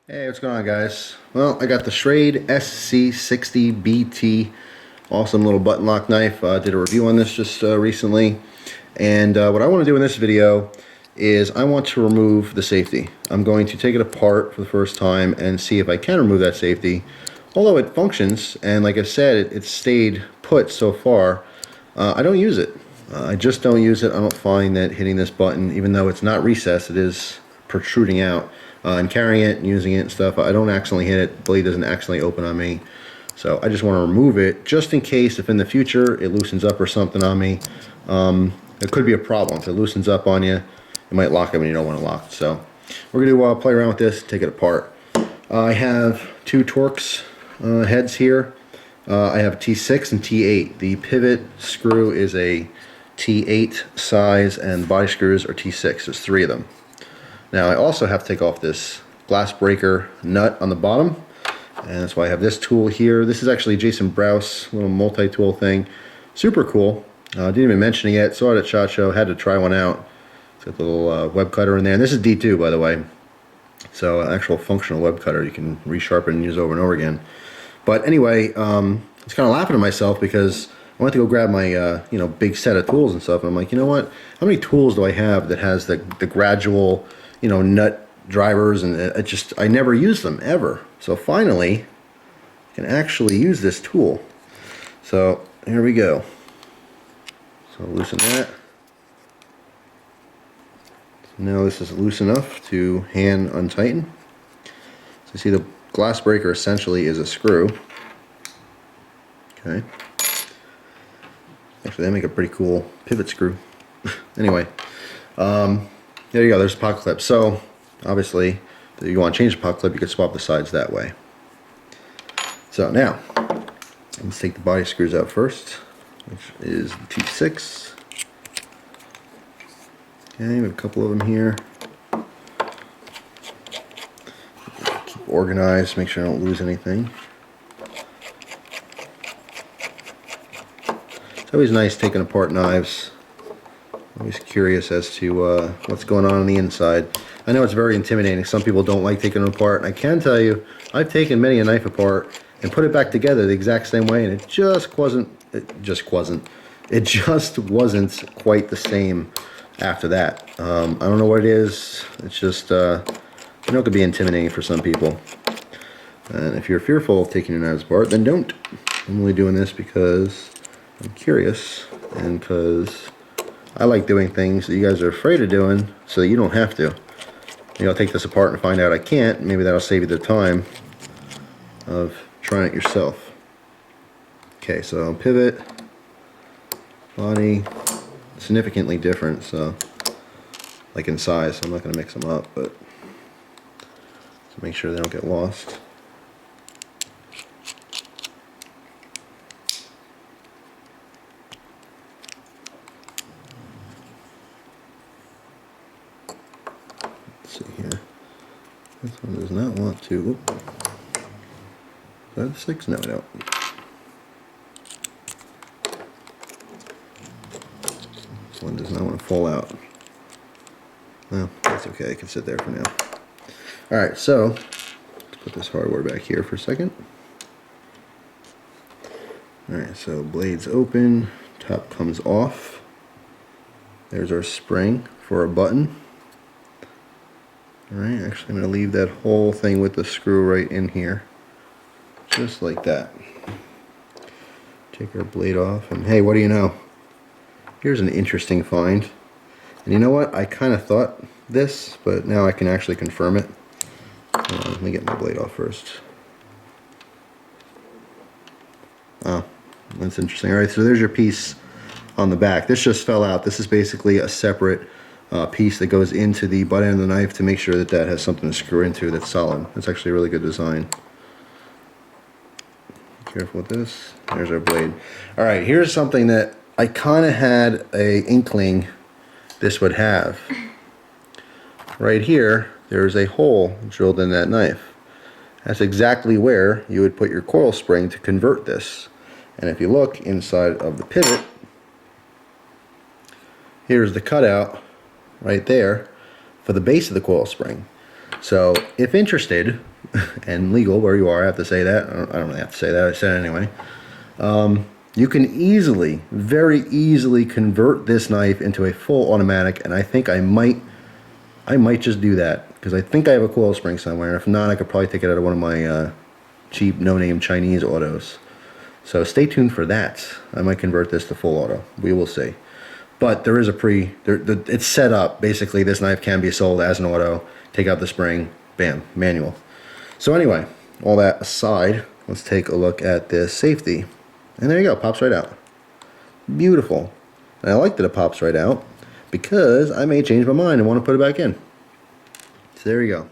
Hey, what's going on, guys? Well, I got the Schrade SC60BT, awesome little button lock knife. Did a review on this just recently, and what I want to do in this video is I want to remove the safety. I'm going to take it apart for the first time and see if I can remove that safety. Although it functions, and like I said, it's stayed put so far, I don't use it. I just don't use it. I don't find that hitting this button, even though it's not recessed, it is protruding out. And carrying it and using it and stuff, I don't accidentally hit it. The blade doesn't accidentally open on me. So I just want to remove it just in case if in the future it loosens up or something on me. It could be a problem. If it loosens up on you, it might lock it when you don't want to lock it. So we're going to play around with this, take it apart. I have two Torx heads here. I have a T6 and T8. The pivot screw is a T8 size and body screws are T6. There's three of them. Now I also have to take off this glass breaker nut on the bottom, and that's why I have this tool here. This is actually Jason Browse little multi-tool thing. Super cool. Didn't even mention it yet. Saw it at SHOT Show. Had to try one out. It's got the little web cutter in there. And this is D2, by the way. So an actual functional web cutter you can resharpen and use over and over again. But anyway, I was kind of laughing at myself because I went to go grab my big set of tools and stuff, and I'm like, you know what? How many tools do I have that has the gradual nut drivers, and I never use them ever. So finally I can actually use this tool. So here we go. So loosen that. So now this is loose enough to hand untighten. So you see the glass breaker essentially is a screw. Okay. Actually, they make a pretty cool pivot screw. Anyway, there you go, there's the pocket clip. So obviously if you want to change the pocket clip, you could swap the sides that way. So now let's take the body screws out first, which is the T6. Okay, we have a couple of them here. Keep organized, make sure I don't lose anything. It's always nice taking apart knives. Always curious as to what's going on the inside. I know it's very intimidating. Some people don't like taking them apart. And I can tell you, I've taken many a knife apart and put it back together the exact same way, and it just wasn't quite the same after that. I don't know what it is. It's just, it could be intimidating for some people. And if you're fearful of taking your knives apart, then don't. I'm only doing this because I'm curious and because I like doing things that you guys are afraid of doing so that you don't have to. I'll take this apart and find out I can't. Maybe that'll save you the time of trying it yourself. Okay, so pivot, body, significantly different, so like in size. I'm not going to mix them up, but to make sure they don't get lost. See here. This one does not want to. Oop. Is that the 6? No, I don't. This one does not want to fall out. No, that's okay. It can sit there for now. Alright, so let's put this hardware back here for a second. Alright, so blade's open, top comes off. There's our spring for a button. Alright, actually I'm going to leave that whole thing with the screw right in here. Just like that. Take our blade off, and hey, what do you know? Here's an interesting find. And you know what? I kind of thought this, but now I can actually confirm it. Let me get my blade off first. Oh, that's interesting. Alright, so there's your piece on the back. This just fell out. This is basically a separate piece that goes into the butt end of the knife to make sure that that has something to screw into that's solid. That's actually a really good design. Careful with this. There's our blade. Alright, here's something that I kind of had a inkling this would have. Right here, there's a hole drilled in that knife. That's exactly where you would put your coil spring to convert this. And if you look inside of the pivot, here's the cutout right there for the base of the coil spring. So if interested, and legal where you are. I have to say that. I don't really have to say that. I said it anyway. You can easily, very easily convert this knife into a full automatic, and I think I might just do that because I think I have a coil spring somewhere. If not, I could probably take it out of one of my cheap, no-name Chinese autos. So stay tuned for that. I might convert this to full auto. We will see. But there is it's set up. Basically, this knife can be sold as an auto. Take out the spring, bam, manual. So anyway, all that aside, let's take a look at this safety. And there you go, pops right out. Beautiful. And I like that it pops right out because I may change my mind and want to put it back in. So there you go.